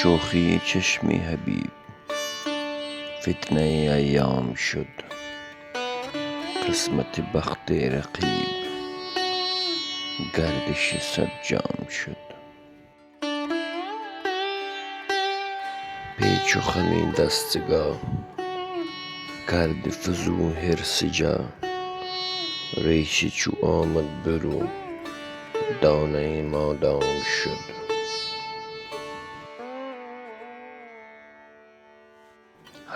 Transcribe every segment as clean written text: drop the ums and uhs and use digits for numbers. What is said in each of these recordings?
شوخی چشمی حبیب فتنه ایام شد، قسمت بخت رقیب گردش صد جام شد. پیچ و خم دستگاه کرد فزون حرص جا، ریشه چو آمد برو دانه مادام شد.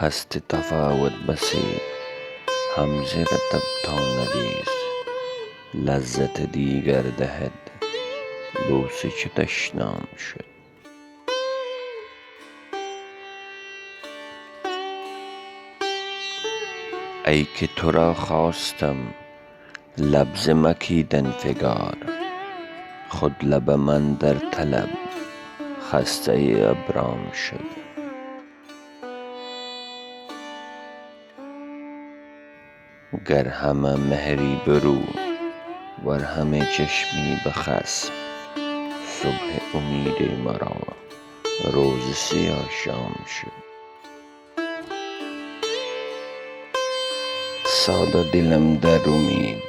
هست تفاوت بسی همزه رتب تا نویس، لذت دیگر دهد بوسه چو تشنام شد. ای که تو را خواستم لب ز مکیدن فگار، خود لب من در طلب خسته ابرام شد. گر همه مهری برو ور همه چشمی به خصم، صبح امید مرا روز سیاه شام شد. ساده دلم در امید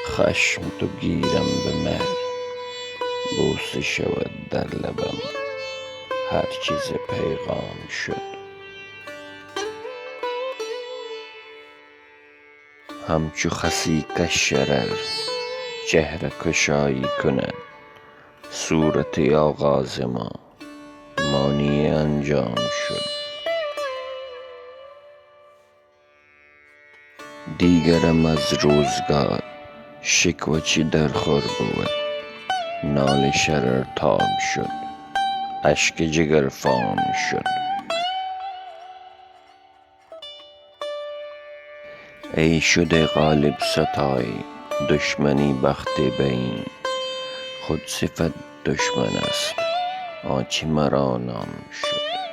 خشم تو گیرم به مهر، بوسه شود در لبم هر چیز پیغام شد. همچو خسی کز شرر چهره گشایی کند، صورت آغاز ما مانی انجام شد. دیگرم از روزگار شکوه چه در خور بود، ناله شرر تاب شد اشک جگر فام شد. ای شده غالب ستای دشمنی بخت بین، خود صفت دشمن است آنچه مرا نام شد.